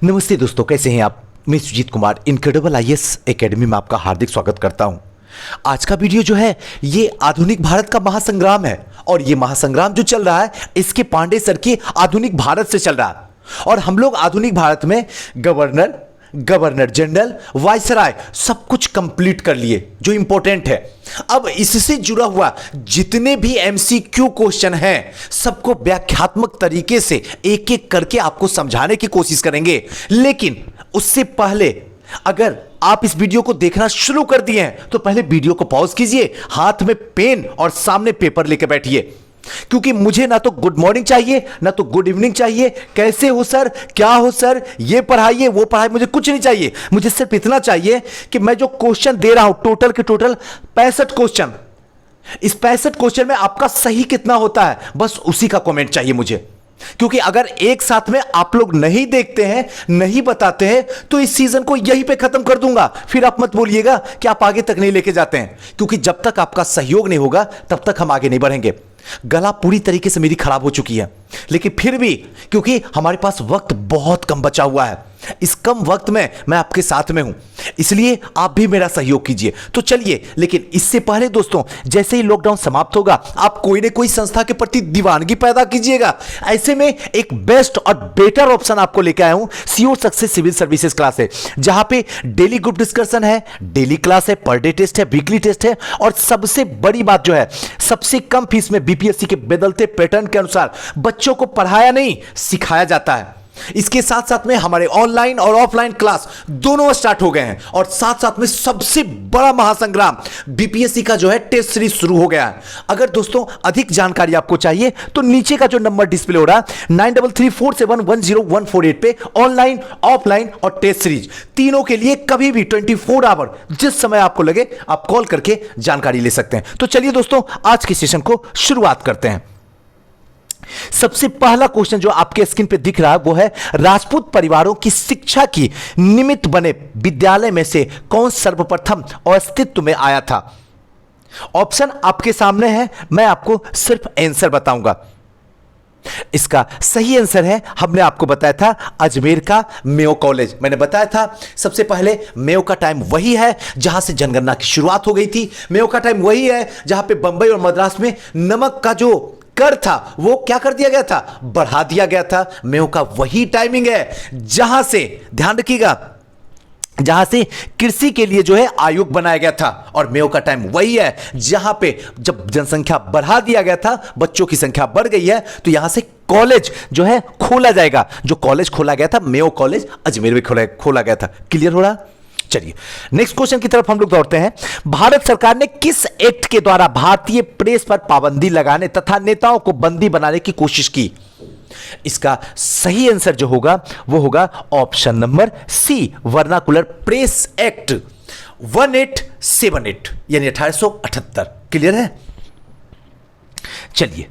नमस्ते दोस्तों, कैसे हैं आप। मैं Sujit Kumar Incredible IAS Academy में आपका हार्दिक स्वागत करता हूं। आज का वीडियो जो है ये आधुनिक भारत का महासंग्राम है और ये महासंग्राम जो चल रहा है इसके पांडे सर की आधुनिक भारत से चल रहा है। और हम लोग आधुनिक भारत में गवर्नर जनरल, वायसराय सब कुछ कंप्लीट कर लिए जो इंपॉर्टेंट है। अब इससे जुड़ा हुआ जितने भी एमसीक्यू क्वेश्चन हैं सबको व्याख्यात्मक तरीके से एक एक करके आपको समझाने की कोशिश करेंगे। लेकिन उससे पहले अगर आप इस वीडियो को देखना शुरू कर दिए हैं तो पहले वीडियो को पॉज कीजिए, हाथ में पेन और सामने पेपर लेकर बैठिए, क्योंकि मुझे ना तो गुड मॉर्निंग चाहिए ना तो गुड इवनिंग चाहिए। कैसे हो सर, क्या हो सर, ये पढ़ाइए वो पढ़ाइए, मुझे कुछ नहीं चाहिए। मुझे सिर्फ इतना चाहिए कि मैं जो क्वेश्चन दे रहा हूं टोटल के टोटल 65 क्वेश्चन, इस 65 क्वेश्चन में आपका सही कितना होता है बस उसी का कमेंट चाहिए मुझे। क्योंकि अगर एक साथ में आप लोग नहीं देखते हैं, नहीं बताते हैं, तो इस सीजन को यहीं पे खत्म कर दूंगा। फिर आप मत बोलिएगा कि आप आगे तक नहीं लेके जाते हैं, क्योंकि जब तक आपका सहयोग नहीं होगा तब तक हम आगे नहीं बढ़ेंगे। गला पूरी तरीके से मेरी खराब हो चुकी है, लेकिन फिर भी क्योंकि हमारे पास वक्त बहुत कम बचा हुआ है, इस कम वक्त में मैं आपके साथ में हूं, इसलिए आप भी मेरा सहयोग कीजिए। तो चलिए, लेकिन इससे पहले दोस्तों, जैसे ही लॉकडाउन समाप्त होगा आप कोई ना कोई संस्था के प्रति दीवानगी पैदा कीजिएगा। ऐसे में एक बेस्ट और बेटर ऑप्शन आपको लेकर आया हूं, sure success civil services class है, जहां पे डेली ग्रुप डिस्कशन है, डेली क्लास है, पर डे टेस्ट है, वीकली टेस्ट है, और सबसे बड़ी बात जो है सबसे कम फीस में बीपीएससी के बदलते पैटर्न के अनुसार बच्चों को पढ़ाया नहीं सिखाया जाता है। इसके साथ साथ में हमारे ऑनलाइन और ऑफलाइन क्लास दोनों स्टार्ट हो गए हैं, और साथ साथ में सबसे बड़ा महासंग्राम बीपीएससी का जो है टेस्ट सीरीज शुरू हो गया है। अगर दोस्तों अधिक जानकारी आपको चाहिए तो नीचे का जो नंबर डिस्प्ले हो रहा है 9334710148 पे ऑनलाइन, ऑफलाइन और टेस्ट सीरीज तीनों के लिए कभी भी 24 आवर जिस समय आपको लगे आप कॉल करके जानकारी ले सकते हैं। तो चलिए दोस्तों, आज के सेशन को शुरुआत करते हैं। सबसे पहला क्वेश्चन जो आपके स्क्रीन पे दिख रहा है वो है, राजपूत परिवारों की शिक्षा की निमित्त बने विद्यालय में से कौन सर्वप्रथम अस्तित्व में आया था। ऑप्शन आपके सामने है, मैं आपको सिर्फ आंसर बताऊंगा। इसका सही आंसर है, हमने आपको बताया था अजमेर का मेयो कॉलेज। मैंने बताया था सबसे पहले मेयो का टाइम वही है जहां से जनगणना की शुरुआत हो गई थी। मेयो का टाइम वही है जहां पे बंबई और मद्रास में नमक का जो कर था वो क्या कर दिया गया था, बढ़ा दिया गया था। मेयो का वही टाइमिंग है जहां से, ध्यान रखिएगा, जहां से कृषि के लिए जो है आयोग बनाया गया था, और मेयो का टाइम वही है जहां पे जब जनसंख्या बढ़ा दिया गया था, बच्चों की संख्या बढ़ गई है, तो यहां से कॉलेज जो है खोला जाएगा। जो कॉलेज खोला गया था मेयो कॉलेज अजमेर में खोला गया था। क्लियर हो रहा। चलिए नेक्स्ट क्वेश्चन की तरफ हम लोग दौड़ते हैं। भारत सरकार ने किस एक्ट के द्वारा भारतीय प्रेस पर पाबंदी लगाने तथा नेताओं को बंदी बनाने की कोशिश की। इसका सही आंसर जो होगा वो होगा option number C, Vernacular Press Act 1878 यानी 1878। क्लियर है। चलिए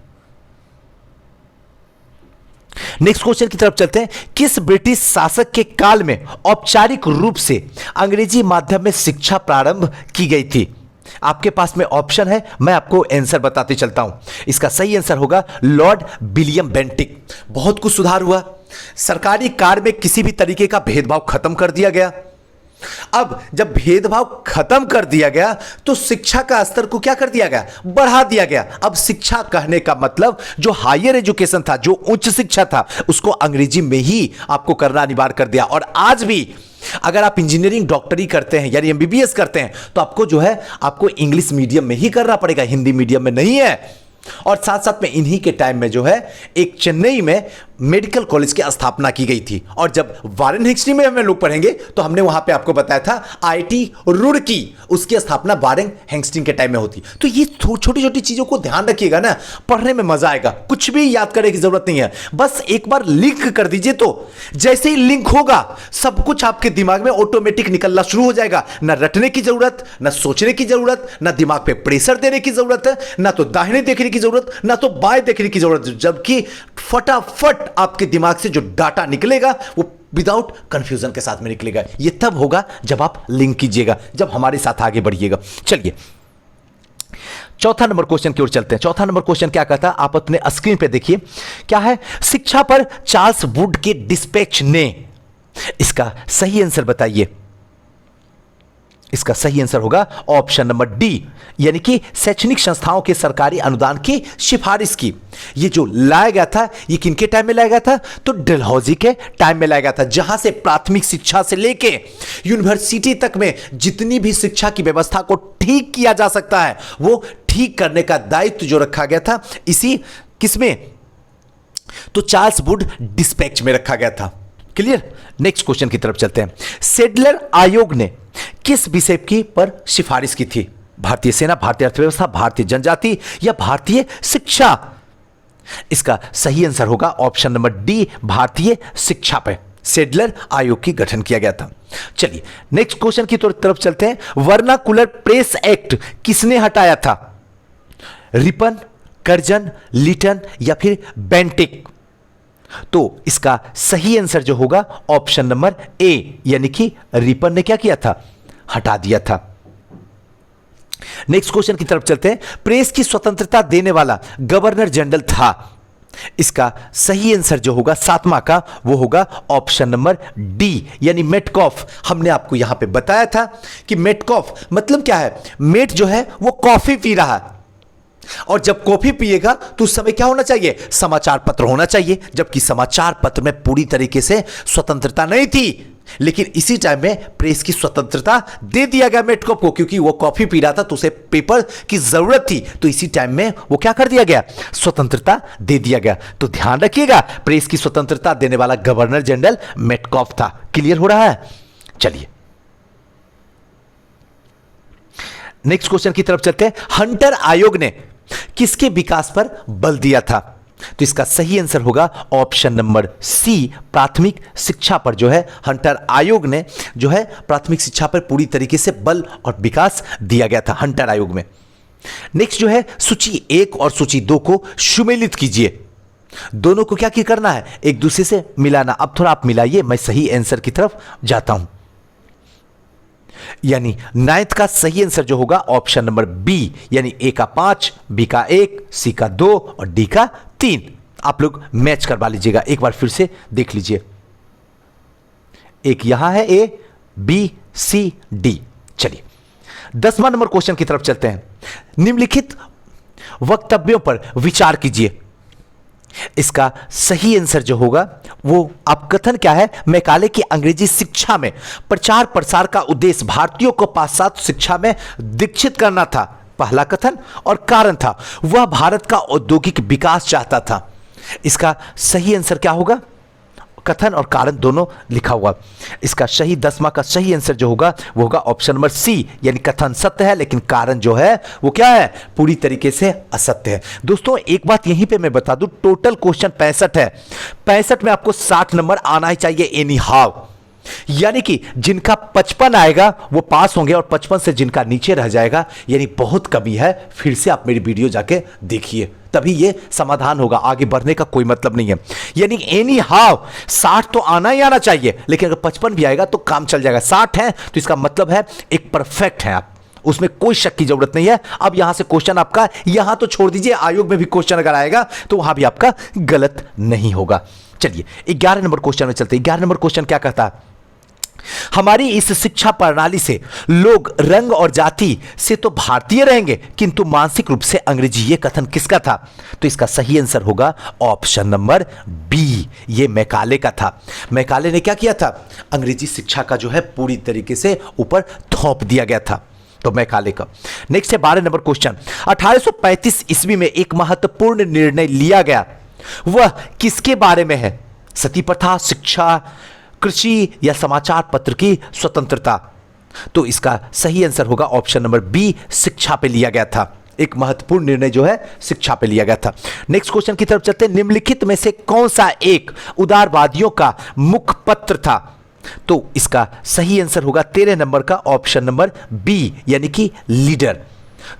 नेक्स्ट क्वेश्चन की तरफ चलते हैं। किस ब्रिटिश शासक के काल में औपचारिक रूप से अंग्रेजी माध्यम में शिक्षा प्रारंभ की गई थी। आपके पास में ऑप्शन है, मैं आपको आंसर बताते चलता हूं। इसका सही आंसर होगा लॉर्ड विलियम बेंटिक। बहुत कुछ सुधार हुआ, सरकारी कार्य में किसी भी तरीके का भेदभाव खत्म कर दिया गया। अब जब भेदभाव खत्म कर दिया गया तो शिक्षा का स्तर को क्या कर दिया गया, बढ़ा दिया गया। अब शिक्षा कहने का मतलब जो हायर एजुकेशन था, जो उच्च शिक्षा था, उसको अंग्रेजी में ही आपको करना अनिवार्य कर दिया। और आज भी अगर आप इंजीनियरिंग डॉक्टरी करते हैं यानी एमबीबीएस करते हैं तो आपको जो है आपको इंग्लिश मीडियम में ही करना पड़ेगा, हिंदी मीडियम में नहीं है। और साथ साथ में इन्हीं के टाइम में जो है एक चेन्नई में मेडिकल कॉलेज की स्थापना की गई थी। और जब वारेन हिस्ट्री में हम लोग पढ़ेंगे तो हमने वहां पे आपको बताया था आईआईटी रुड़की, उसकी स्थापना वारेन हेस्टिंग के टाइम में होती। तो ये छोटी छोटी चीजों को ध्यान रखिएगा ना, पढ़ने में मजा आएगा। कुछ भी याद करने की जरूरत नहीं है, बस एक बार लिंक कर दीजिए, तो जैसे ही लिंक होगा सब कुछ आपके दिमाग में ऑटोमेटिक निकलना शुरू हो जाएगा। ना रटने की जरूरत, ना सोचने की जरूरत, ना दिमाग पे प्रेशर देने की जरूरत है, ना तो दाहिने देखने की जरूरत, ना तो बाएं देखने की जरूरत, जबकि फटाफट आपके दिमाग से जो डाटा निकलेगा वो विदाउट कंफ्यूजन के साथ में निकलेगा। ये तब होगा जब आप लिंक कीजिएगा, जब हमारे साथ आगे बढ़िएगा। चलिए चौथा नंबर क्वेश्चन की ओर चलते हैं। चौथा नंबर क्वेश्चन क्या कहता है, आप अपने स्क्रीन पे देखिए क्या है। शिक्षा पर चार्ल्स वुड के डिस्पैच ने इसका सही आंसर बताइए। इसका सही आंसर होगा ऑप्शन नंबर डी, यानी कि शैक्षणिक संस्थाओं के सरकारी अनुदान की सिफारिश की। ये जो लाया गया था, ये किनके टाइम में लाया गया था? तो डलहौजी के टाइम में लाया गया था, जहां से प्राथमिक शिक्षा से लेके यूनिवर्सिटी तक में जितनी भी शिक्षा की व्यवस्था को ठीक किया जा सकता है, वो ठीक करने का दायित्व जो रखा गया था, इसी किसमें? तो चार्ल्स वुड डिस्पैच में रखा गया था। क्लियर? नेक्स्ट क्वेश्चन की तरफ चलते हैं। सेडलर आयोग ने किस विषय की पर सिफारिश की थी? भारतीय सेना, भारतीय अर्थव्यवस्था, भारतीय जनजाति या भारतीय शिक्षा? इसका सही आंसर होगा ऑप्शन नंबर डी, भारतीय शिक्षा पे सेडलर आयोग की गठन किया गया था। चलिए नेक्स्ट क्वेश्चन की तरफ चलते हैं। वर्नाकुलर प्रेस एक्ट किसने हटाया था? रिपन, कर्जन, लिटन या फिर बेंटिक? तो इसका सही आंसर जो होगा ऑप्शन नंबर ए, यानी कि रिपन ने क्या किया था? हटा दिया था। नेक्स्ट क्वेश्चन की तरफ चलते हैं। प्रेस की स्वतंत्रता देने वाला गवर्नर जनरल था। इसका सही आंसर जो होगा सातवां का, वो होगा ऑप्शन नंबर डी, यानी मेटकॉफ। हमने आपको यहां पे बताया था कि मेटकॉफ मतलब क्या है? मेट जो है वो कॉफी पी रहा है, और जब कॉफी पिएगा तो उस समय क्या होना चाहिए? समाचार पत्र होना चाहिए, जबकि समाचार पत्र में पूरी तरीके से स्वतंत्रता नहीं थी। लेकिन इसी टाइम में प्रेस की स्वतंत्रता दे दिया गया मेटकॉफ को, क्योंकि वो कॉफी पी रहा था तो उसे पेपर की जरूरत थी, तो इसी टाइम में वो क्या कर दिया गया? स्वतंत्रता दे दिया गया। तो ध्यान रखिएगा, प्रेस की स्वतंत्रता देने वाला गवर्नर जनरल मेटकॉफ था। क्लियर हो रहा है? चलिए नेक्स्ट क्वेश्चन की तरफ चलते हैं। हंटर आयोग ने किसके विकास पर बल दिया था? तो इसका सही आंसर होगा ऑप्शन नंबर सी, प्राथमिक शिक्षा पर जो है हंटर आयोग ने जो है प्राथमिक शिक्षा पर पूरी तरीके से बल और विकास दिया गया था हंटर आयोग में। नेक्स्ट जो है सूची 1 और सूची 2 को सुमेलित कीजिए। दोनों को क्या करना है? एक दूसरे से मिलाना। अब थोड़ा आप मिलाइए, मैं सही आंसर की तरफ जाता हूं। यानी 9th का सही आंसर जो होगा ऑप्शन नंबर बी, यानी ए का 5, बी का 1, सी का 2 और डी का 3। आप लोग मैच करवा लीजिएगा, एक बार फिर से देख लीजिए। एक यहां है ए, बी, सी, डी। चलिए 10वां नंबर क्वेश्चन की तरफ चलते हैं। निम्नलिखित वक्तव्यों पर विचार कीजिए। इसका सही आंसर जो होगा वो आप कथन क्या है? मैकाले की अंग्रेजी शिक्षा में प्रचार प्रसार का उद्देश्य भारतीयों को पाश्चात्य शिक्षा में दीक्षित करना था, पहला कथन। और कारण था वह भारत का औद्योगिक विकास चाहता था। इसका सही आंसर क्या होगा? कथन और कारण दोनों लिखा हुआ। इसका सही 10वां का सही आंसर जो होगा वो होगा ऑप्शन नंबर सी, यानी कथन सत्य है लेकिन कारण जो है वो क्या है? पूरी तरीके से असत्य है। दोस्तों एक बात यहीं पे मैं बता दूं, टोटल क्वेश्चन 65 है। 65 में आपको 60 नंबर आना ही चाहिए एनी हाउ, यानी कि जिनका 55 आएगा वो पास होंगे और 55 से जिनका नीचे रह जाएगा यानी बहुत कमी है। फिर से आप मेरी वीडियो जाके देखिए, तभी ये समाधान होगा, आगे बढ़ने का कोई मतलब नहीं है। यानी एनी हाउ 60 तो आना ही आना चाहिए, लेकिन अगर 55 भी आएगा तो काम चल जाएगा। 60 है तो इसका मतलब है एक परफेक्ट है आप, उसमें कोई शक की जरूरत नहीं है। अब यहां से क्वेश्चन आपका यहां तो छोड़ दीजिए, आयोग में भी क्वेश्चन अगर आएगा तो वहां भी आपका गलत नहीं होगा। चलिए 11 नंबर क्वेश्चन में चलते हैं। 11 नंबर क्वेश्चन क्या कहता है? हमारी इस शिक्षा प्रणाली से लोग रंग और जाति से तो भारतीय रहेंगे किंतु मानसिक रूप से अंग्रेजी। ये कथन किसका था? तो इसका सही आंसर होगा ऑप्शन नंबर बी, ये मैकाले का था। मैकाले ने क्या किया था? अंग्रेजी शिक्षा का जो है पूरी तरीके से ऊपर थोप दिया गया था, तो मैकाले का। नेक्स्ट है 12 नंबर क्वेश्चन। 1835 ईस्वी में एक महत्वपूर्ण निर्णय लिया गया, वह किसके बारे में है? सती प्रथा, शिक्षा, कृषि या समाचार पत्र की स्वतंत्रता? तो इसका सही आंसर होगा ऑप्शन नंबर बी, शिक्षा पे लिया गया था। एक महत्वपूर्ण निर्णय जो है शिक्षा पे लिया गया था। नेक्स्ट क्वेश्चन की तरफ चलते हैं। निम्नलिखित में से कौन सा एक उदारवादियों का मुखपत्र था? तो इसका सही आंसर होगा 13 नंबर का ऑप्शन नंबर बी, यानी कि लीडर।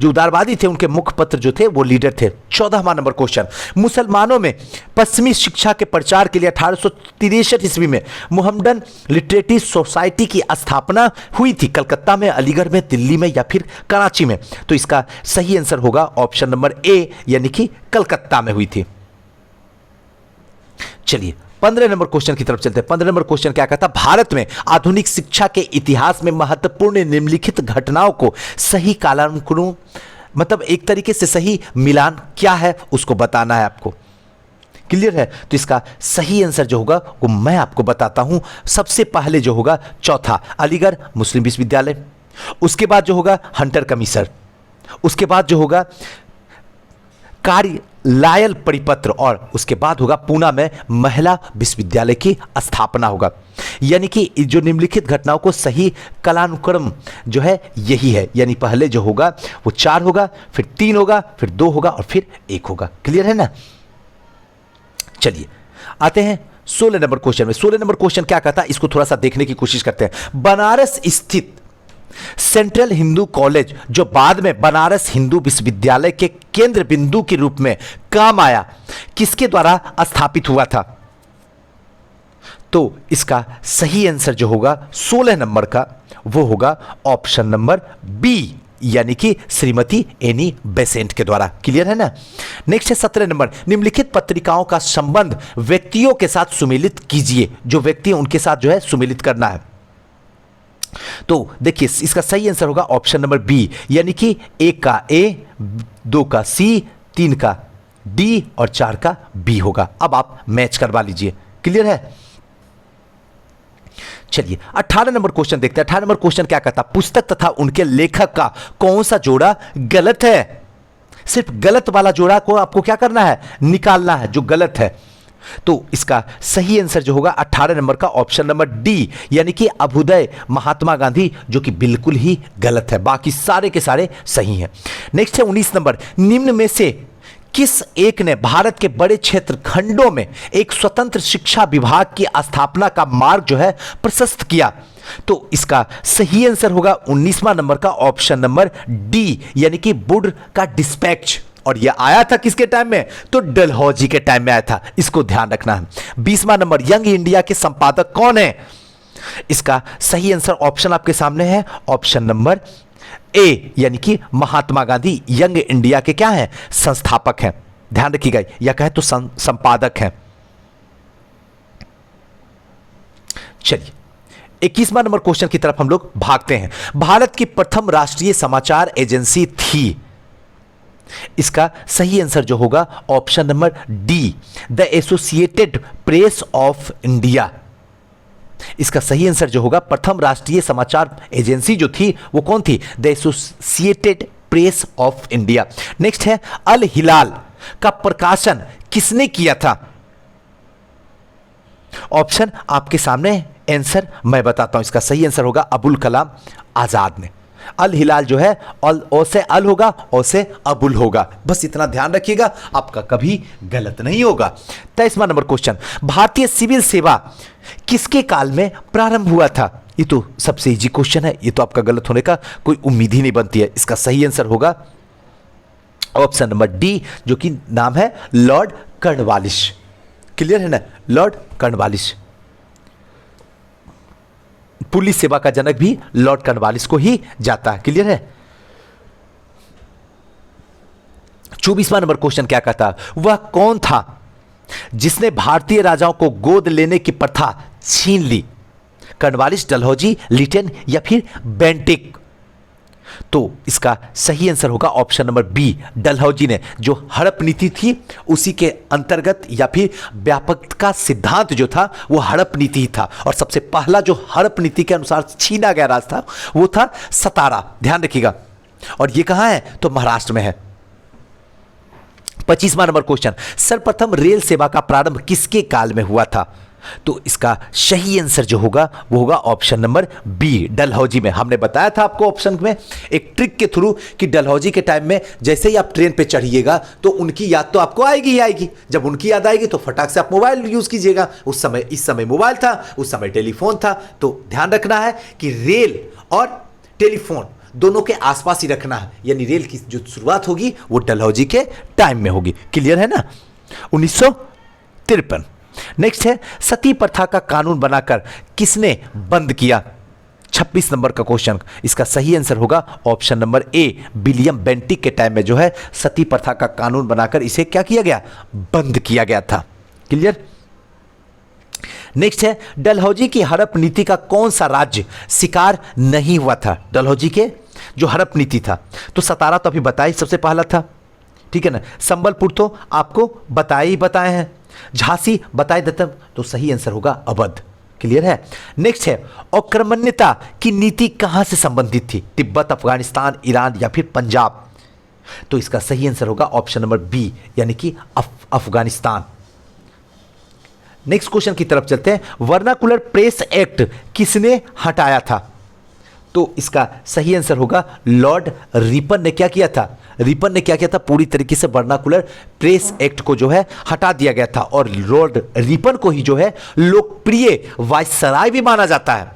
जो उदारवादी थे उनके मुखपत्र जो थे वो लीडर थे। 14वां नंबर क्वेश्चन। मुसलमानों में पश्चिमी शिक्षा के प्रचार के लिए 1863 ईस्वी में मोहम्मडन लिटरेरी सोसाइटी की स्थापना हुई थी। कलकत्ता में, अलीगढ़ में, दिल्ली में या फिर कराची में? तो इसका सही आंसर होगा ऑप्शन नंबर ए, यानी कि कलकत्ता में हुई थी। चलिए 15 नंबर क्वेश्चन की तरफ चलते हैं। 15 नंबर क्वेश्चन क्या कहता है, भारत में आधुनिक शिक्षा के इतिहास में महत्वपूर्ण निम्नलिखित घटनाओं को सही कालानुक्रम, मतलब एक तरीके से सही मिलान क्या है उसको बताना है आपको। क्लियर है? तो इसका सही आंसर जो होगा वो मैं आपको बताता हूं। सबसे पहले जो होगा चौथा अलीगढ़ मुस्लिम विश्वविद्यालय, उसके बाद जो होगा हंटर कमीशन, उसके बाद जो होगा कार्यालय परिपत्र, और उसके बाद होगा पूना में महिला विश्वविद्यालय की स्थापना होगा। यानी कि जो निम्नलिखित घटनाओं को सही कालानुक्रम जो है यही है, यानी पहले जो होगा वो 4 होगा, फिर 3 होगा, फिर 2 होगा और फिर 1 होगा। क्लियर है ना? चलिए आते हैं 16 नंबर क्वेश्चन में। 16 नंबर क्वेश्चन क्या कहता है, इसको थोड़ा सा देखने की कोशिश करते हैं। बनारस स्थित सेंट्रल हिंदू कॉलेज जो बाद में बनारस हिंदू विश्वविद्यालय के केंद्र बिंदु के रूप में काम आया, किसके द्वारा स्थापित हुआ था? तो इसका सही आंसर जो होगा 16 नंबर का वो होगा ऑप्शन नंबर बी, यानी कि श्रीमती एनी बेसेंट के द्वारा। क्लियर है ना? नेक्स्ट है 17 नंबर, निम्नलिखित पत्रिकाओं का संबंध व्यक्तियों के साथ सुमेलित कीजिए। जो व्यक्ति उनके साथ जो है सुमेलित करना है। तो देखिए इसका सही आंसर होगा ऑप्शन नंबर बी, यानी कि 1 का ए, 2 का सी, 3 का डी और 4 का बी होगा। अब आप मैच करवा लीजिए। क्लियर है? चलिए 18 नंबर क्वेश्चन देखते हैं। 18 नंबर क्वेश्चन क्या कहता, पुस्तक तथा उनके लेखक का कौन सा जोड़ा गलत है? सिर्फ गलत वाला जोड़ा को आपको क्या करना है, निकालना है जो गलत है। तो इसका सही आंसर जो होगा 18 नंबर का ऑप्शन नंबर डी, यानी कि अभ्युदय महात्मा गांधी, जो कि बिल्कुल ही गलत है। बाकी सारे के सारे सही हैं। नेक्स्ट है 19 नंबर, निम्न में से किस एक ने भारत के बड़े क्षेत्र खंडों में एक स्वतंत्र शिक्षा विभाग की स्थापना का मार्ग जो है प्रशस्त किया? तो इसका सही आंसर होगा 19वां नंबर का ऑप्शन नंबर डी, यानी कि वुड का डिस्पैच। और यह आया था किसके टाइम में? तो डलहौजी के टाइम में आया था। इसको ध्यान रखना है। 20वां नंबर, यंग इंडिया के संपादक कौन है? इसका सही आंसर ऑप्शन आपके सामने है, ऑप्शन नंबर ए, यानी कि महात्मा गांधी यंग इंडिया के क्या हैं? संस्थापक हैं। ध्यान रखिएगा, या कहे तो संपादक हैं। चलिए 21वां नंबर क्वेश्चन की तरफ हम लोग भागते हैं। भारत की प्रथम राष्ट्रीय समाचार एजेंसी थी? इसका सही आंसर जो होगा option number D, the associated press of India. इसका सही आंसर जो होगा, प्रथम राष्ट्रीय समाचार एजेंसी जो थी वो कौन थी? The associated press of India. Next है अल हिलाल का प्रकाशन किसने किया था? ऑप्शन आपके सामने, आंसर मैं बताता हूं। इसका सही आंसर होगा अबुल कलाम आजाद ने। अल हिलाल जो है ओ से अल होगा, ओ से अबुल होगा। बस इतना ध्यान रखिएगा, आपका कभी गलत नहीं होगा। 23वां नंबर क्वेश्चन, भारतीय सिविल सेवा किसके काल में प्रारंभ हुआ था? ये तो सबसे इजी क्वेश्चन है, ये तो आपका गलत होने का कोई उम्मीद ही नहीं बनती है। इसका सही आंसर होगा ऑप्शन नंबर डी, जो कि नाम है लॉर्ड कर्नवालिस। क्लियर है ना? Lord Cornwallis. पुलिस सेवा का जनक भी लॉर्ड कर्नवालिस को ही जाता है। क्लियर है? 24वां नंबर क्वेश्चन क्या कहता, वह कौन था जिसने भारतीय राजाओं को गोद लेने की प्रथा छीन ली? कर्नवालिस, डलहौजी, लिटन या फिर बेंटिक? तो इसका सही आंसर होगा ऑप्शन नंबर बी, डलहौजी ने। जो हड़प नीति थी उसी के अंतर्गत, या फिर व्यापक का सिद्धांत जो था वो हड़प नीति था। और सबसे पहला जो हड़प नीति के अनुसार छीना गया राज था वो था सतारा। ध्यान रखिएगा। और ये कहां है? तो महाराष्ट्र में है। 25वां नंबर क्वेश्चन, सर्वप्रथम रेल सेवा का प्रारंभ किसके काल में हुआ था? तो इसका सही आंसर जो होगा वो होगा ऑप्शन नंबर बी, डलहौजी में। हमने बताया था आपको ऑप्शन में एक ट्रिक के थ्रू कि डलहौजी के टाइम में जैसे ही आप ट्रेन पे चढ़िएगा तो उनकी याद तो आपको आएगी ही आएगी। जब उनकी याद आएगी तो फटाक से आप मोबाइल यूज कीजिएगा। इस समय मोबाइल था, उस समय टेलीफोन था। तो ध्यान रखना है कि रेल और टेलीफोन दोनों के आसपास ही रखना है, यानी रेल की जो शुरुआत होगी वो डलहौजी के टाइम में होगी। क्लियर है ना? 1953। नेक्स्ट है सती प्रथा का कानून बनाकर किसने बंद किया? 26 नंबर का क्वेश्चन। इसका सही आंसर होगा ऑप्शन नंबर ए, विलियम बेंटिक के टाइम में जो है सती प्रथा का कानून बनाकर इसे क्या किया गया? बंद किया गया था। क्लियर? नेक्स्ट है डलहौजी की हड़प नीति का कौन सा राज्य शिकार नहीं हुआ था? डलहौजी के जो हड़प नीति था, तो सतारा तो अभी बताया सबसे पहला था, ठीक है ना। संबलपुर तो आपको बताए हैं, झांसी बताए देते, तो सही आंसर होगा अवध। क्लियर है। नेक्स्ट है अक्रमण्यता की नीति कहां से संबंधित थी? तिब्बत, अफगानिस्तान, ईरान या फिर पंजाब? तो इसका सही आंसर होगा ऑप्शन नंबर बी, यानी कि अफगानिस्तान। नेक्स्ट क्वेश्चन की तरफ चलते हैं। वर्नाकुलर प्रेस एक्ट किसने हटाया था? तो इसका सही आंसर होगा लॉर्ड रिपन ने क्या किया था? रिपन ने क्या किया था? पूरी तरीके से वर्नाकुलर प्रेस एक्ट को जो है हटा दिया गया था, और लॉर्ड रिपन को ही जो है लोकप्रिय वायसराय भी माना जाता है,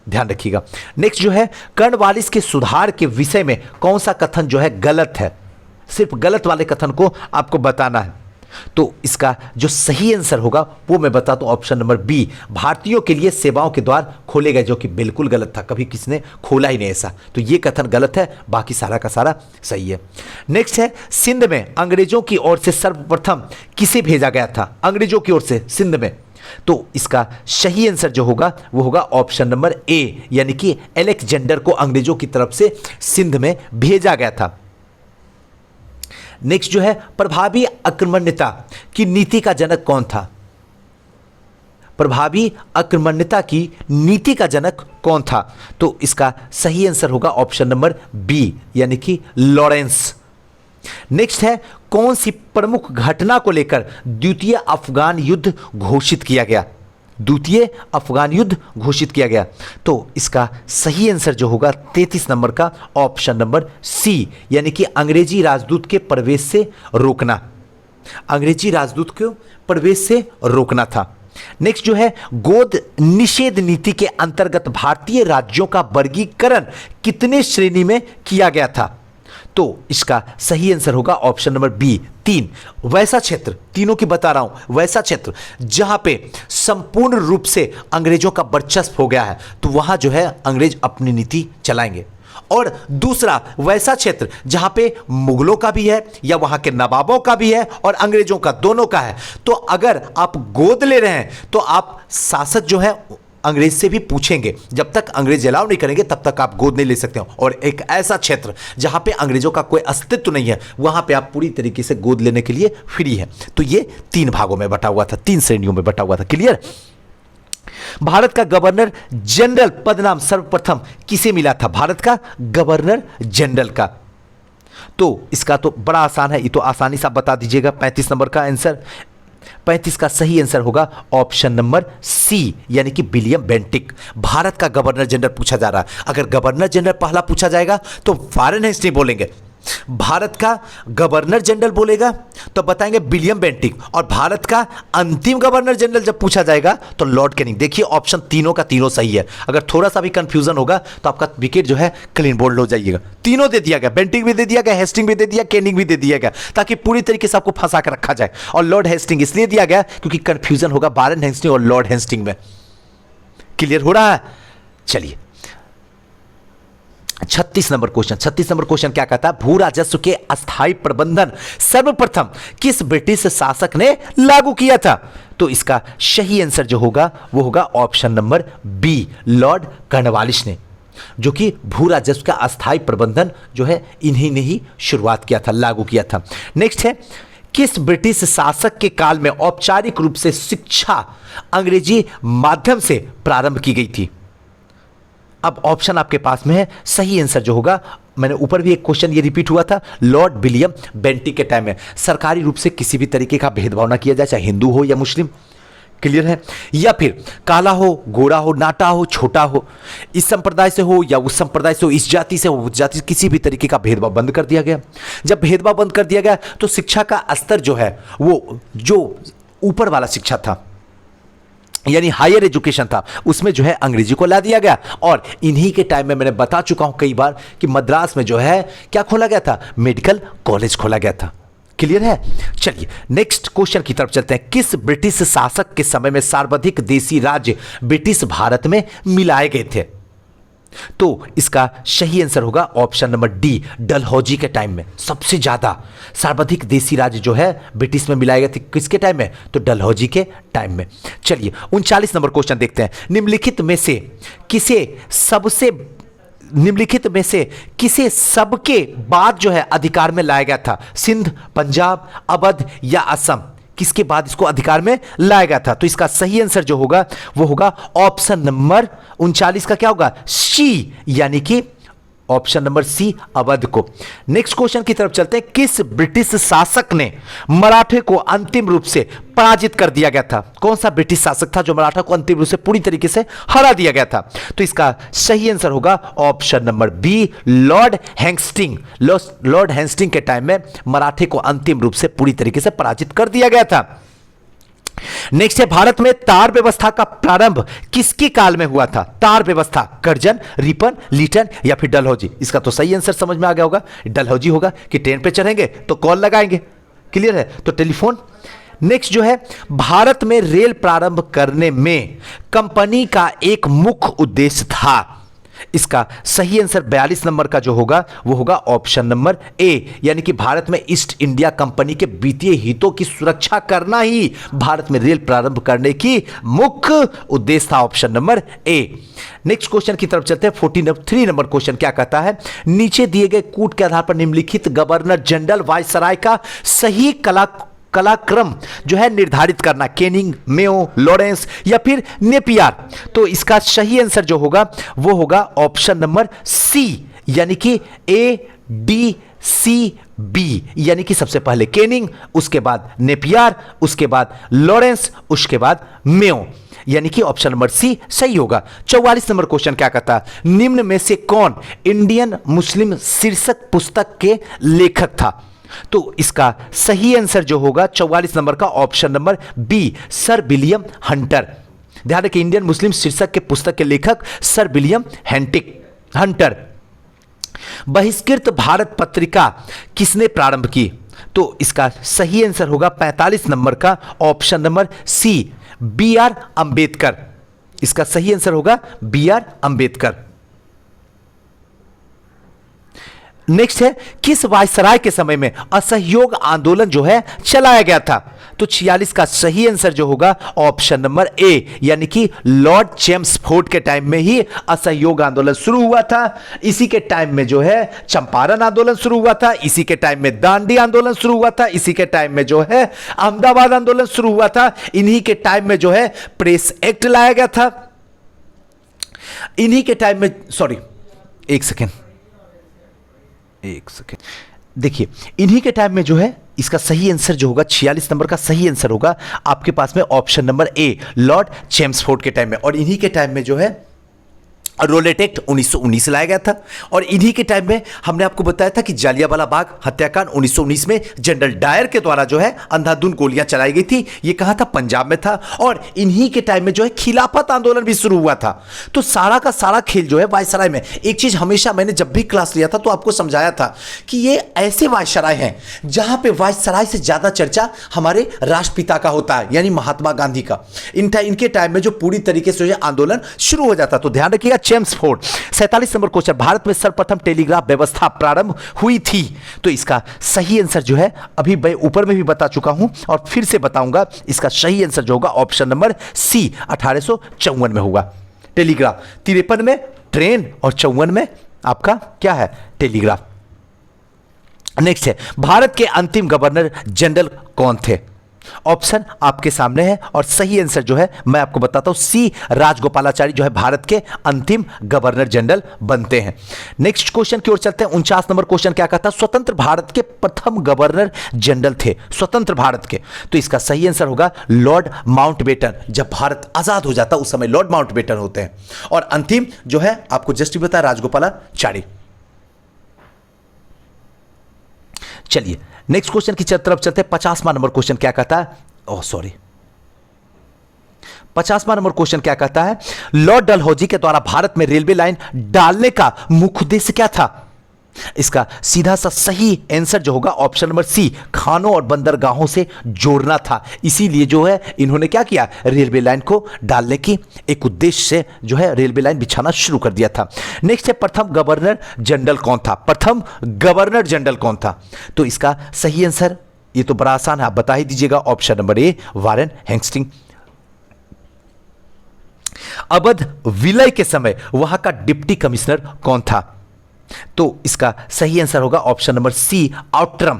ध्यान रखिएगा। नेक्स्ट जो है कर्नवालिस के सुधार के विषय में कौन सा कथन जो है गलत है? सिर्फ गलत वाले कथन को आपको बताना है। तो इसका जो सही आंसर होगा वो मैं बताता हूं, ऑप्शन नंबर बी, भारतीयों के लिए सेवाओं के द्वार खोले गए, जो कि बिल्कुल गलत था, कभी किसी ने खोला ही नहीं ऐसा। तो ये कथन गलत है, बाकी सारा का सारा सही है। नेक्स्ट है सिंध में अंग्रेजों की ओर से सर्वप्रथम किसे भेजा गया था? अंग्रेजों की ओर से सिंध में। तो इसका सही आंसर जो होगा वो होगा ऑप्शन नंबर ए, यानी कि अलेक्जेंडर को अंग्रेजों की तरफ से सिंध में भेजा गया था। नेक्स्ट जो है प्रभावी आक्रमण्यता की नीति का जनक कौन था? प्रभावी आक्रमण्यता की नीति का जनक कौन था? तो इसका सही आंसर होगा ऑप्शन नंबर बी, यानी कि लॉरेंस। नेक्स्ट है कौन सी प्रमुख घटना को लेकर द्वितीय अफगान युद्ध घोषित किया गया? द्वितीय अफगान युद्ध घोषित किया गया। तो इसका सही आंसर जो होगा 33 नंबर का ऑप्शन नंबर सी, यानी कि अंग्रेजी राजदूत के प्रवेश से रोकना। अंग्रेजी राजदूत को प्रवेश से रोकना था। नेक्स्ट जो है गोद निषेध नीति के अंतर्गत भारतीय राज्यों का वर्गीकरण कितने श्रेणी में किया गया था? तो इसका सही आंसर होगा ऑप्शन नंबर बी, 3। वैसा क्षेत्र, तीनों की बता रहा हूं, वैसा क्षेत्र जहां पे संपूर्ण रूप से अंग्रेजों का वर्चस्व हो गया है, तो वहां जो है अंग्रेज अपनी नीति चलाएंगे। और दूसरा वैसा क्षेत्र जहां पे मुगलों का भी है या वहां के नवाबों का भी है और अंग्रेजों का, दोनों का है। तो अगर आप गोद ले रहे हैं तो आप शासक जो है अंग्रेज से भी पूछेंगे, जब तक अंग्रेज अलाउ नहीं करेंगे तब तक आप गोद नहीं ले सकते हो। और एक ऐसा क्षेत्र जहां पे अंग्रेजों का कोई अस्तित्व नहीं है, वहां पे आप पूरी तरीके से गोद लेने के लिए फ्री है। तो ये 3 भागों में बटा हुआ था, 3 श्रेणियों में बटा हुआ था। क्लियर। भारत का गवर्नर जनरल पद नाम सर्वप्रथम किसे मिला था? भारत का गवर्नर जनरल का। तो इसका तो बड़ा आसान है, ये तो आसानी से आप बता दीजिएगा। 35 नंबर का आंसर, 35 का सही आंसर होगा ऑप्शन नंबर सी, यानी कि विलियम बेंटिक। भारत का गवर्नर जनरल पूछा जा रहा है। अगर गवर्नर जनरल पहला पूछा जाएगा तो वारेन हेस्टिंग्स बोलेंगे, भारत का गवर्नर जनरल बोलेगा तो बताएंगे विलियम बेंटिक, और भारत का अंतिम गवर्नर जनरल जब पूछा जाएगा तो लॉर्ड कैनिंग। देखिए ऑप्शन तीनों का तीनों सही है। अगर थोड़ा सा भी कंफ्यूजन होगा तो आपका विकेट जो है क्लीन बोल्ड हो जाइएगा। तीनों दे दिया गया, बेंटिक भी दे दिया गया, हेस्टिंग भी दे दिया, कैनिंग भी दे दिया गया, ताकि पूरी तरीके से आपको फंसा कर रखा जाए। और लॉर्ड हेस्टिंग इसलिए दिया गया क्योंकि कंफ्यूजन होगा वारेन हेस्टिंग और लॉर्ड हेस्टिंग में। क्लियर हो रहा है? चलिए 36 नंबर क्वेश्चन। 36 नंबर क्वेश्चन क्या कहता है? भू राजस्व के अस्थायी प्रबंधन सर्वप्रथम किस ब्रिटिश शासक ने लागू किया था? तो इसका सही आंसर जो होगा वो होगा option number B, Lord Cornwallis ने, जो कि भू राजस्व का अस्थायी प्रबंधन जो है इन्हीं ने ही शुरुआत किया था, लागू किया था। नेक्स्ट है किस ब्रिटिश शासक के काल में औपचारिक रूप से शिक्षा अंग्रेजी माध्यम से प्रारंभ की गई थी? अब ऑप्शन आपके पास में है। सही आंसर जो होगा, मैंने ऊपर भी एक क्वेश्चन ये रिपीट हुआ था, लॉर्ड विलियम बेंटिक के टाइम में सरकारी रूप से किसी भी तरीके का भेदभाव ना किया जाए, चाहे हिंदू हो या मुस्लिम। क्लियर है? या फिर काला हो, गोरा हो, नाटा हो, छोटा हो, इस संप्रदाय से हो या उस संप्रदाय से हो, इस जाति से हो, उस जाति से, किसी भी तरीके का भेदभाव बंद कर दिया गया। जब भेदभाव बंद कर दिया गया तो शिक्षा का स्तर जो है वो जो ऊपर वाला शिक्षा था, यानी हायर एजुकेशन था, उसमें जो है अंग्रेजी को ला दिया गया। और इन्हीं के टाइम में मैंने बता चुका हूं कई बार कि मद्रास में जो है क्या खोला गया था? मेडिकल कॉलेज खोला गया था। क्लियर है? चलिए नेक्स्ट क्वेश्चन की तरफ चलते हैं। किस ब्रिटिश शासक के समय में सर्वाधिक देशी राज्य ब्रिटिश भारत में मिलाए गए थे? तो इसका सही आंसर होगा ऑप्शन नंबर डी, डलहौजी के टाइम में। सबसे ज्यादा सर्वाधिक देसी राज्य जो है ब्रिटिश में मिलाए गए थे किसके टाइम में, तो डलहौजी के टाइम में। चलिए 39 नंबर क्वेश्चन देखते हैं। निम्नलिखित में से किसे सबके बाद जो है अधिकार में लाया गया था, सिंध, पंजाब, अवध या असम, किसके बाद इसको अधिकार में लाया गया था? तो इसका सही आंसर जो होगा वो होगा ऑप्शन नंबर 39 का क्या होगा, सी, यानी कि ऑप्शन नंबर सी, अवध को। नेक्स्ट क्वेश्चन की तरफ चलते हैं। किस ब्रिटिश शासक ने मराठे को अंतिम रूप से पराजित कर दिया गया था? कौन सा ब्रिटिश शासक था जो मराठा को अंतिम रूप से पूरी तरीके से हरा दिया गया था? तो इसका सही आंसर होगा option number B, Lord Hasting. Lord Hasting के टाइम में मराठे को अंतिम रूप से पूरी तरीके से पराजित कर दिया गया था। नेक्स्ट है, भारत में तार व्यवस्था का प्रारंभ किसके काल में हुआ था? तार व्यवस्था, कर्जन, रिपन, लीटन या फिर डलहौजी? इसका तो सही आंसर समझ में आ गया होगा, डलहौजी होगा कि ट्रेन पे चढ़ेंगे तो कॉल लगाएंगे, क्लियर है, तो टेलीफोन। नेक्स्ट जो है, भारत में रेल प्रारंभ करने में कंपनी का एक मुख्य उद्देश्य था। इसका सही आंसर 42 नंबर का जो होगा वो होगा ऑप्शन नंबर ए, यानी कि भारत में ईस्ट इंडिया कंपनी के वित्तीय हितों की सुरक्षा करना ही भारत में रेल प्रारंभ करने की मुख्य उद्देश्य था, ऑप्शन नंबर ए। नेक्स्ट क्वेश्चन की तरफ चलते हैं। 43 नंबर क्वेश्चन क्या कहता है, नीचे दिए गए कूट के आधार पर निम्नलिखित गवर्नर जनरल वायसराय का सही कलाक्रम जो है निर्धारित करना, केनिंग, मेयो, लॉरेंस या फिर नेपियर? तो इसका सही आंसर जो होगा वो होगा ऑप्शन नंबर सी, यानी कि ए डी सी बी, यानी कि सबसे पहले केनिंग, उसके बाद नेपियर, उसके बाद लॉरेंस, उसके बाद मेयो, यानी कि ऑप्शन नंबर सी सही होगा। 44 नंबर क्वेश्चन क्या कहता है, निम्न में से कौन इंडियन मुस्लिम शीर्षक पुस्तक के लेखक था? तो इसका सही आंसर जो होगा 44 नंबर का option number B, sir William Hunter. ध्यान रखिए, इंडियन मुस्लिम शीर्षक के पुस्तक के लेखक सर विलियम हंटर। बहिष्कृत भारत पत्रिका किसने प्रारंभ की? तो इसका सही आंसर होगा 45 नंबर का option number C, B R Ambedkar. इसका सही आंसर होगा बी आर अंबेडकर। नेक्स्ट है, किस वायसराय के समय में असहयोग आंदोलन जो है चलाया गया था? तो 46 का सही आंसर जो होगा ऑप्शन नंबर ए, यानी कि लॉर्ड चेम्सफोर्ड के टाइम में ही असहयोग आंदोलन शुरू हुआ था। इसी के टाइम में जो है चंपारण आंदोलन शुरू हुआ था, इसी के टाइम में दांडी आंदोलन शुरू हुआ था, इसी के टाइम में जो है अहमदाबाद आंदोलन शुरू हुआ था, इन्हीं के टाइम में जो है प्रेस एक्ट लाया गया था, इन्हीं के टाइम में, सॉरी एक सेकेंड देखिए, इन्हीं के टाइम में जो है इसका सही आंसर जो होगा 46 नंबर का सही आंसर होगा आपके पास में ऑप्शन नंबर ए, लॉर्ड चेम्सफोर्ड के टाइम में। और इन्हीं के टाइम में जो है रोलेट एक्ट 1919 लाया गया था। और इन्हीं के टाइम में हमने आपको बताया था कि जालियांवाला बाग हत्याकांड 1919 में जनरल डायर के द्वारा जो है अंधाधुंध गोलियां चलाई गई थी। ये कहां था? पंजाब में था। और इन्हीं के टाइम में जो है खिलाफत आंदोलन भी शुरू हुआ था। तो सारा का सारा खेल जो है वायसराय में। एक चीज हमेशा मैंने जब भी क्लास लिया था तो आपको समझाया था कि ये ऐसे वायसराय हैं जहां पे वायसराय से ज्यादा चर्चा हमारे राष्ट्रपिता का होता है, यानी महात्मा गांधी का। इनके टाइम में जो पूरी तरीके से आंदोलन शुरू हो जाता। तो ध्यान रखिएगा, चेम्सफोर्ड। 47 नंबर क्वेश्चन, भारत में सर्वप्रथम टेलीग्राफ व्यवस्था प्रारंभ हुई थी? तो इसका सही आंसर जो है अभी मैं ऊपर में भी बता चुका हूं और फिर से बताऊंगा। इसका सही आंसर जो होगा ऑप्शन नंबर सी, 1854 में होगा टेलीग्राफ। 53 में ट्रेन और 54 में आपका क्या है? टेलीग्राफ। नेक्स्ट है, भारत के अंतिम गवर्नर जनरल कौन थे? ऑप्शन आपके सामने है और सही आंसर जो है मैं आपको बताता हूं, सी, राजगोपालाचारी जो है भारत के अंतिम गवर्नर जनरल बनते हैं। नेक्स्ट क्वेश्चन की ओर चलते हैं। 49 नंबर क्वेश्चन क्या कहता है, स्वतंत्र भारत के प्रथम गवर्नर जनरल थे स्वतंत्र भारत के? तो इसका सही आंसर होगा लॉर्ड माउंटबेटन। जब भारत आजाद हो जाता उस समय लॉर्ड माउंटबेटन होते हैं। और अंतिम जो है आपको जस्ट बता, राजगोपालाचारी। चलिए नेक्स्ट क्वेश्चन की तरफ चलते हैं। 50वां नंबर क्वेश्चन क्या कहता है? 50वां नंबर क्वेश्चन क्या कहता है, लॉर्ड डलहौजी के द्वारा भारत में रेलवे लाइन डालने का मुख्य उद्देश्य क्या था? इसका सीधा सा सही आंसर जो होगा ऑप्शन नंबर सी, खानों और बंदरगाहों से जोड़ना था। इसीलिए जो है इन्होंने क्या किया, रेलवे लाइन को डालने की एक उद्देश्य से जो है रेलवे लाइन बिछाना शुरू कर दिया था। नेक्स्ट है, प्रथम गवर्नर जनरल कौन था? प्रथम गवर्नर जनरल कौन था? तो इसका सही आंसर, ये तो बड़ा आसान है, आप बता ही दीजिएगा, option number A, Warren Hasting. Awadh विलय के समय वहां का डिप्टी कमिश्नर कौन था? तो इसका सही आंसर होगा option number C, Outram.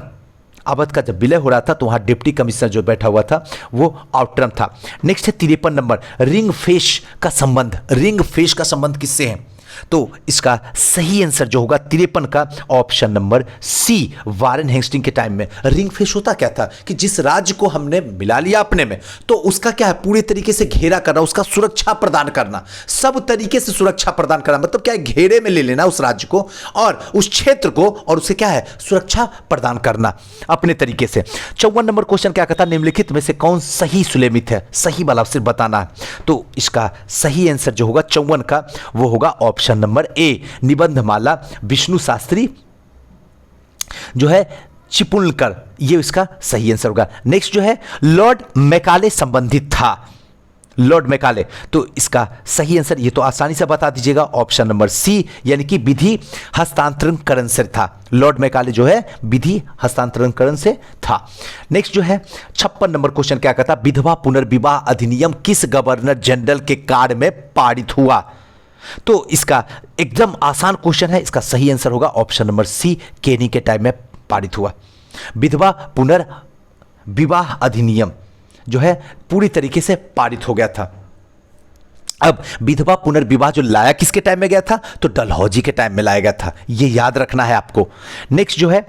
Awadh का जब विलय हो रहा था तो वहां डिप्टी कमिश्नर जो बैठा हुआ था वो आउटरम था। नेक्स्ट है 53 नंबर, रिंग फेस का संबंध, रिंग फेस का संबंध किससे है? तो इसका सही आंसर जो होगा 53 का option number C, Warren Hasting के टाइम में। रिंग फेस होता क्या था कि जिस राज्य को हमने मिला लिया अपने में, तो उसका क्या है, पूरे तरीके से घेरा करना, उसका सुरक्षा प्रदान करना, सब तरीके से सुरक्षा प्रदान करना, मतलब क्या है, घेरे में ले लेना उस राज्य को और उस क्षेत्र को, और उसे क्या है, सुरक्षा प्रदान करना अपने तरीके से। 54 नंबर क्वेश्चन क्या कहता है, निम्नलिखित में से कौन सही सुलेमित है? सही वाला सिर्फ बताना है। तो इसका सही आंसर जो होगा 54 का वो होगा option number A, Nibandhmala Vishnu Shastri जो है चिपळूणकर, ये इसका सही आंसर होगा। नेक्स्ट जो है, लॉर्ड मैकाले संबंधित था, लॉर्ड मैकाले, तो इसका सही आंसर ये तो आसानी से बता दीजिएगा, ऑप्शन नंबर सी, यानी कि विधि हस्तांतरणकरण से था। लॉर्ड मैकाले जो है विधि हस्तांतरणकरण से था। नेक्स्ट जो है 56 नंबर क्वेश्चन क्या कहता, विधवा पुनर्विवाह अधिनियम किस गवर्नर जनरल के कार्य में पारित हुआ? तो इसका एकदम आसान क्वेश्चन है, इसका सही आंसर होगा ऑप्शन नंबर सी, केनी के टाइम में पारित हुआ। विधवा पुनर्विवाह अधिनियम जो है पूरी तरीके से पारित हो गया था। अब विधवा पुनर्विवाह जो लाया किसके टाइम में गया था? तो डलहौजी के टाइम में लाया गया था, ये याद रखना है आपको। नेक्स्ट जो है,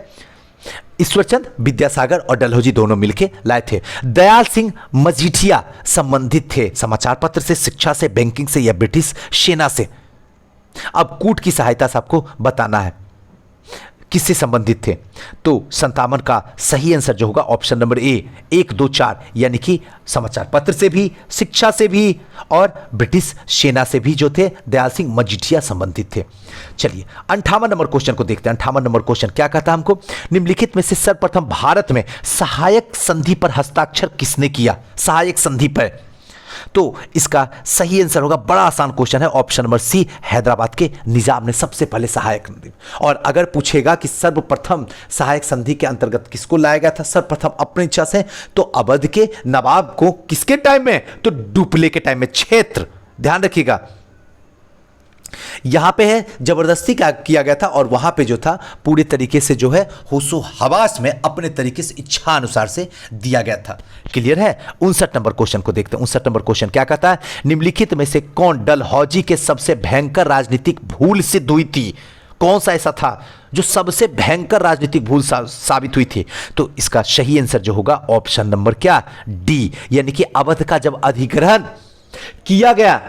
ईश्वरचंद विद्यासागर और डलहौजी दोनों मिलकर लाए थे। दयाल सिंह मजीठिया संबंधित थे समाचार पत्र से, शिक्षा से, बैंकिंग से या ब्रिटिश सेना से? अब कूट की सहायता से आपको बताना है किससे संबंधित थे। तो 57 का सही आंसर जो होगा ऑप्शन नंबर ए, 1, 2, 4, यानी कि समाचार पत्र से भी, शिक्षा से भी और ब्रिटिश सेना से भी जो थे दयाल सिंह मजीठिया संबंधित थे। चलिए 58 नंबर क्वेश्चन को देखते हैं। 58 नंबर क्वेश्चन क्या कहता है हमको, निम्नलिखित में से सर्वप्रथम भारत में सहायक संधि पर हस्ताक्षर किसने किया? सहायक संधि पर, तो इसका सही आंसर होगा, बड़ा आसान क्वेश्चन है, ऑप्शन नंबर सी, हैदराबाद के निजाम ने सबसे पहले सहायक संधि। और अगर पूछेगा कि सर्वप्रथम सहायक संधि के अंतर्गत किसको लाया गया था सर्वप्रथम अपनी इच्छा से, तो अवध के नवाब को किसके टाइम में? तो डुप्ले के टाइम में। क्षेत्र ध्यान रखिएगा, यहां पे है जबरदस्ती का किया गया था और वहां पे जो था पूरे तरीके से जो है होशो हवास में अपने तरीके से इच्छा अनुसार से दिया गया था। क्लियर है? 59 नंबर क्वेश्चन को देखते हैं। 59 नंबर क्वेश्चन क्या कहता है, निम्नलिखित में से कौन डलहौजी के सबसे भयंकर राजनीतिक भूल सिद्ध हुई थी? कौन सा ऐसा था जो सबसे भयंकर राजनीतिक भूल साबित हुई थी? तो इसका सही आंसर जो होगा ऑप्शन नंबर क्या, डी, यानी कि अवध का जब अधिग्रहण किया गया,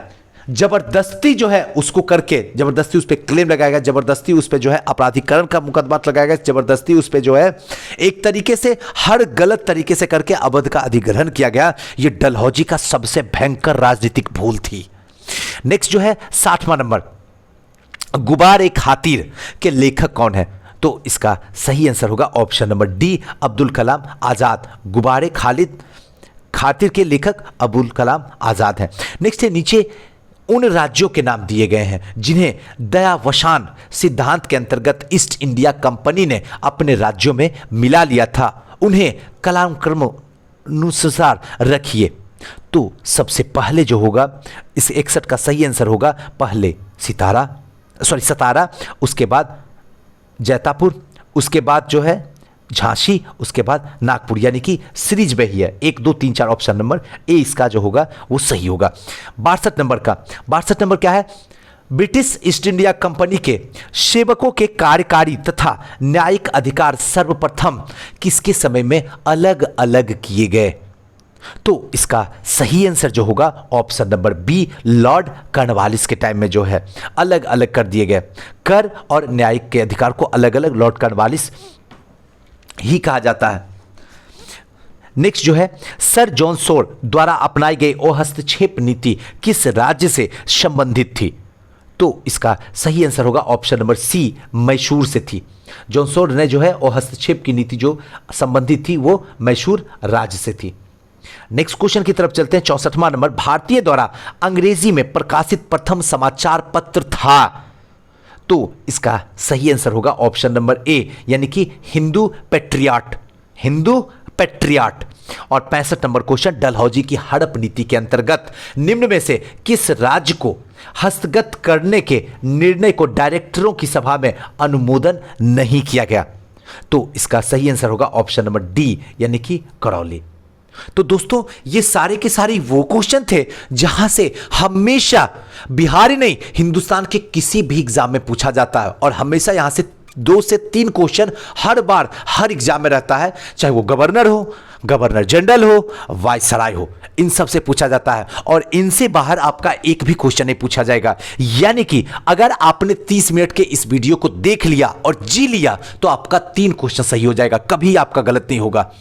जबरदस्ती जो है उसको करके, जबरदस्ती उस पर क्लेम लगाया गया, जबरदस्ती उस पर जो है अपराधीकरण का मुकदमा लगाया गया, जबरदस्ती उस पर जो है एक तरीके से हर गलत तरीके से करके अवध का अधिग्रहण किया गया। ये डलहौजी का सबसे भयंकर राजनीतिक भूल थी। नेक्स्ट जो है 60वां नंबर, गुबार एक खातिर के लेखक कौन है? तो इसका सही आंसर होगा option number D, Abdul Kalam Azad. गुबारे खातिर के लेखक अब्दुल कलाम आजाद हैं। नेक्स्ट है, नीचे उन राज्यों के नाम दिए गए हैं जिन्हें दयावसान सिद्धांत के अंतर्गत ईस्ट इंडिया कंपनी ने अपने राज्यों में मिला लिया था, उन्हें कालानुक्रम अनुसार रखिए। तो सबसे पहले जो होगा इस 61 का सही आंसर होगा पहले सतारा, उसके बाद जैतापुर, उसके बाद जो है झांसी, उसके बाद नागपुर, यानी कि सीरीज में ही है 1, 2, 3, 4 ऑप्शन नंबर ए इसका जो होगा वो सही होगा। 62 नंबर क्या है, ब्रिटिश ईस्ट इंडिया कंपनी के सेवकों के कार्यकारी तथा न्यायिक अधिकार सर्वप्रथम किसके समय में अलग अलग किए गए? तो इसका सही आंसर जो होगा option number B, Lord Cornwallis के टाइम में जो है अलग अलग कर दिए गए। कर और न्यायिक के अधिकार को अलग अलग लॉर्ड कॉर्नवालिस ही कहा जाता है। नेक्स्ट जो है, सर जॉन सोर द्वारा अपनाई गई ओ हस्तक्षेप नीति किस राज्य से संबंधित थी? तो इसका सही आंसर होगा ऑप्शन नंबर सी, मैसूर से थी। जॉनसन ने जो है वो हस्तक्षेप की नीति जो संबंधित थी वो मैसूर राज्य से थी। नेक्स्ट क्वेश्चन की तरफ चलते हैं। 64वां नंबर, भारतीय द्वारा अंग्रेजी में प्रकाशित प्रथम समाचार पत्र था। तो इसका सही आंसर होगा ऑप्शन नंबर ए, यानी कि हिंदू पेट्रियाट। हिंदू पेट्रियाट। और 65 नंबर क्वेश्चन, डलहौजी की हड़प नीति के अंतर्गत निम्न में से किस राज्य को हस्तगत करने के निर्णय को डायरेक्टरों की सभा में अनुमोदन नहीं किया गया? तो इसका सही आंसर होगा ऑप्शन नंबर डी, यानी कि करौली। तो दोस्तों ये सारे के सारे वो क्वेश्चन थे जहां से हमेशा बिहार ही नहीं हिंदुस्तान के किसी भी एग्जाम में पूछा जाता है, और हमेशा यहां से 2 से 3 क्वेश्चन हर बार हर एग्जाम में रहता है, चाहे वो गवर्नर हो, गवर्नर जनरल हो, वायसराय हो, इन सब से पूछा जाता है। और इनसे बाहर आपका एक भी क्वेश्चन नहीं पूछा जाएगा। यानी कि अगर आपने 30 मिनट के इस वीडियो को देख लिया और जी लिया तो आपका 3 क्वेश्चन सही हो जाएगा, कभी आपका गलत नहीं होगा।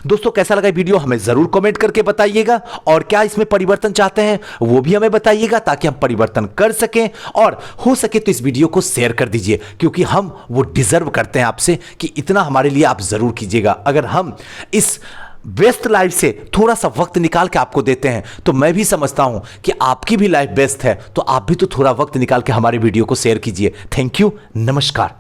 दोस्तों कैसा लगा वीडियो हमें जरूर कमेंट करके बताइएगा, और क्या इसमें परिवर्तन चाहते हैं वो भी हमें बताइएगा ताकि हम परिवर्तन कर सकें, और हो सके तो इस वीडियो को शेयर कर दीजिए, क्योंकि हम वो डिजर्व करते हैं आपसे कि इतना हमारे लिए आप जरूर कीजिएगा। अगर हम इस व्यस्त लाइफ से थोड़ा सा वक्त निकाल के आपको देते हैं तो मैं भी समझता हूं कि आपकी भी लाइफ व्यस्त है, तो आप भी तो थोड़ा वक्त निकाल के हमारे वीडियो को शेयर कीजिए। थैंक यू, नमस्कार।